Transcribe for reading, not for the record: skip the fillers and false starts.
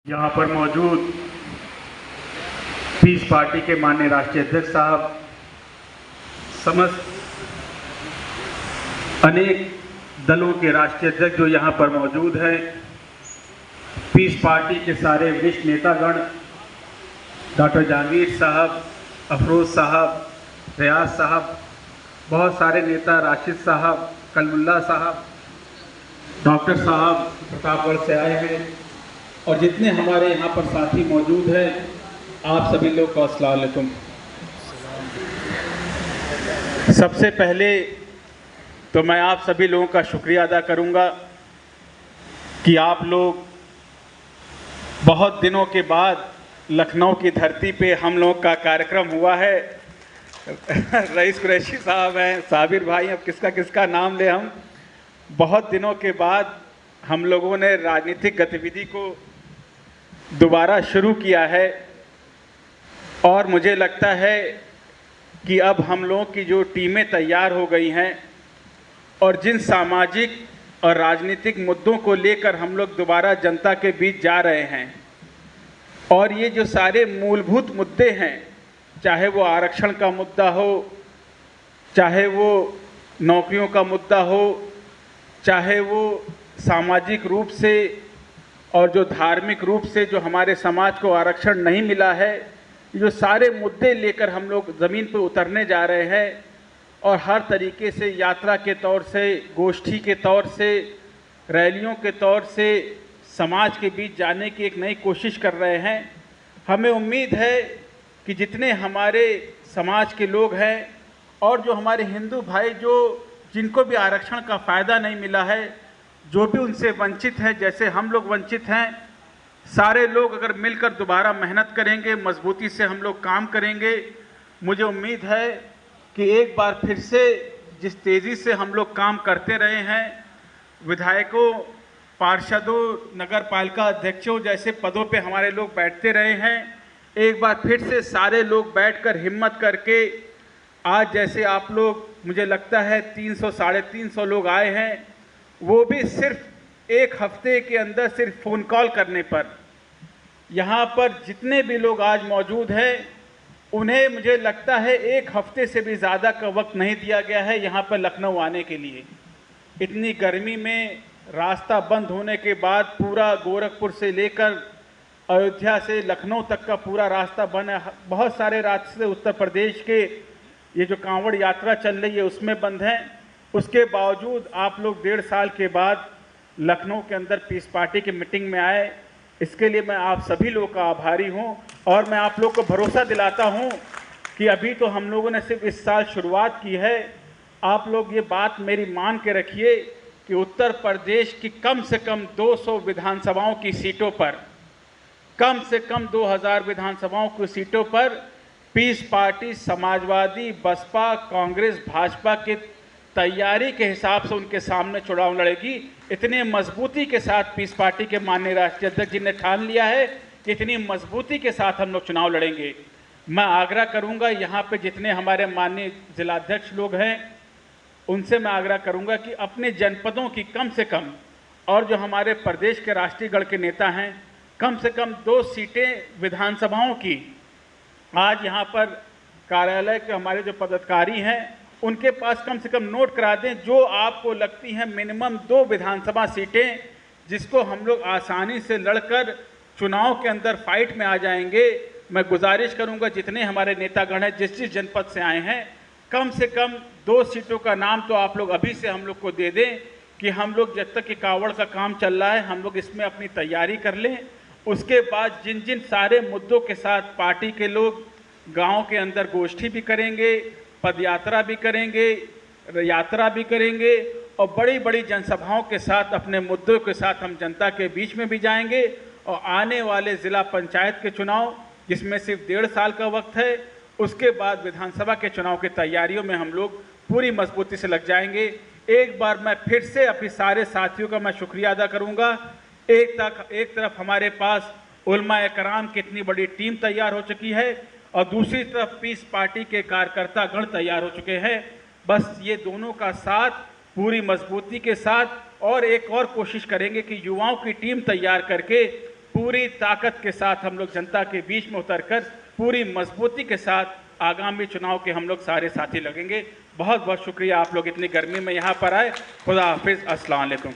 यहाँ पर मौजूद पीस पार्टी के माननीय राष्ट्रीय अध्यक्ष साहब, समस्त अनेक दलों के राष्ट्रीय अध्यक्ष जो यहाँ पर मौजूद हैं, पीस पार्टी के सारे वरिष्ठ नेतागण, डॉक्टर जहांगीर साहब, अफरोज़ साहब, रियाज साहब, बहुत सारे नेता, राशिद साहब, कलमुल्ला साहब, डॉक्टर साहब प्रतापगढ़ से आए हैं और जितने हमारे यहाँ पर साथी मौजूद हैं, आप सभी लोग को अस्सलाम वालेकुम। सबसे पहले तो मैं आप सभी लोगों का शुक्रिया अदा करूँगा कि आप लोग बहुत दिनों के बाद लखनऊ की धरती पे हम लोग का कार्यक्रम हुआ है। रईस कुरैशी साहब हैं, साबिर भाई, अब किसका किसका नाम ले हम। बहुत दिनों के बाद हम लोगों ने राजनीतिक गतिविधि को दोबारा शुरू किया है और मुझे लगता है कि अब हम लोगों की जो टीमें तैयार हो गई हैं और जिन सामाजिक और राजनीतिक मुद्दों को लेकर हम लोग दोबारा जनता के बीच जा रहे हैं, और ये जो सारे मूलभूत मुद्दे हैं, चाहे वो आरक्षण का मुद्दा हो, चाहे वो नौकरियों का मुद्दा हो, चाहे वो सामाजिक रूप से और जो धार्मिक रूप से जो हमारे समाज को आरक्षण नहीं मिला है, जो सारे मुद्दे लेकर हम लोग ज़मीन पर उतरने जा रहे हैं और हर तरीके से यात्रा के तौर से, गोष्ठी के तौर से, रैलियों के तौर से समाज के बीच जाने की एक नई कोशिश कर रहे हैं। हमें उम्मीद है कि जितने हमारे समाज के लोग हैं और जो हमारे हिंदू भाई जिनको भी आरक्षण का फ़ायदा नहीं मिला है, जो भी उनसे वंचित हैं, जैसे हम लोग वंचित हैं, सारे लोग अगर मिलकर दोबारा मेहनत करेंगे, मजबूती से हम लोग काम करेंगे, मुझे उम्मीद है कि एक बार फिर से जिस तेज़ी से हम लोग काम करते रहे हैं, विधायकों, पार्षदों, नगर पालिका अध्यक्षों जैसे पदों पे हमारे लोग बैठते रहे हैं, एक बार फिर से सारे लोग बैठकर हिम्मत करके आज जैसे आप लोग, मुझे लगता है 300 साढ़े 300 लोग आए हैं, वो भी सिर्फ एक हफ्ते के अंदर सिर्फ फ़ोन कॉल करने पर। यहाँ पर जितने भी लोग आज मौजूद हैं, उन्हें मुझे लगता है एक हफ्ते से भी ज़्यादा का वक्त नहीं दिया गया है यहाँ पर लखनऊ आने के लिए। इतनी गर्मी में रास्ता बंद होने के बाद पूरा गोरखपुर से लेकर अयोध्या से लखनऊ तक का पूरा रास्ता बंद है। बहुत सारे रास्ते उत्तर प्रदेश के ये जो कांवड़ यात्रा चल रही है उसमें बंद हैं। उसके बावजूद आप लोग 1.5 साल के बाद लखनऊ के अंदर पीस पार्टी की मीटिंग में आए, इसके लिए मैं आप सभी लोगों का आभारी हूं और मैं आप लोग को भरोसा दिलाता हूं कि अभी तो हम लोगों ने सिर्फ इस साल शुरुआत की है। आप लोग ये बात मेरी मान के रखिए कि उत्तर प्रदेश की कम से कम 200 विधानसभाओं की सीटों पर, कम से कम 2000 विधानसभाओं की सीटों पर पीस पार्टी समाजवादी, बसपा, कांग्रेस, भाजपा की तैयारी के हिसाब से उनके सामने चुनाव लड़ेगी। इतने मजबूती के साथ पीस पार्टी के माननीय राष्ट्रीय अध्यक्ष जी ने ठान लिया है कि इतनी मजबूती के साथ हम लोग चुनाव लड़ेंगे। मैं आग्रह करूंगा यहाँ पे जितने हमारे माननीय जिलाध्यक्ष लोग हैं, उनसे मैं आग्रह करूंगा कि अपने जनपदों की कम से कम, और जो हमारे प्रदेश के राष्ट्रीय गण के नेता हैं, कम से कम 2 सीटें विधानसभाओं की आज यहाँ पर कार्यालय के हमारे जो पदाधिकारी हैं उनके पास कम से कम नोट करा दें, जो आपको लगती हैं मिनिमम 2 विधानसभा सीटें, जिसको हम लोग आसानी से लड़कर चुनाव के अंदर फाइट में आ जाएंगे। मैं गुजारिश करूंगा जितने हमारे नेतागण हैं, जिस जनपद से आए हैं, कम से कम 2 सीटों का नाम तो आप लोग अभी से हम लोग को दे दें कि हम लोग जब तक कि कावड़ का काम चल रहा है हम लोग इसमें अपनी तैयारी कर लें। उसके बाद जिन जिन सारे मुद्दों के साथ पार्टी के लोग गांव के अंदर गोष्ठी भी करेंगे, पदयात्रा भी करेंगे, यात्रा भी करेंगे और बड़ी बड़ी जनसभाओं के साथ अपने मुद्दों के साथ हम जनता के बीच में भी जाएंगे। और आने वाले ज़िला पंचायत के चुनाव, जिसमें सिर्फ 1.5 साल का वक्त है, उसके बाद विधानसभा के चुनाव की तैयारियों में हम लोग पूरी मजबूती से लग जाएंगे। एक बार मैं फिर से अपने सारे साथियों का मैं शुक्रिया अदा करूंगा। एक तरफ हमारे पास उलमा कराम की इतनी बड़ी टीम तैयार हो चुकी है और दूसरी तरफ पीस पार्टी के कार्यकर्ता गण तैयार हो चुके हैं। बस ये दोनों का साथ पूरी मजबूती के साथ और एक और कोशिश करेंगे कि युवाओं की टीम तैयार करके पूरी ताकत के साथ हम लोग जनता के बीच में उतरकर पूरी मजबूती के साथ आगामी चुनाव के हम लोग सारे साथी लगेंगे। बहुत बहुत शुक्रिया, आप लोग इतनी गर्मी में यहाँ पर आए। खुदा हाफिज़, अस्सलाम वालेकुम।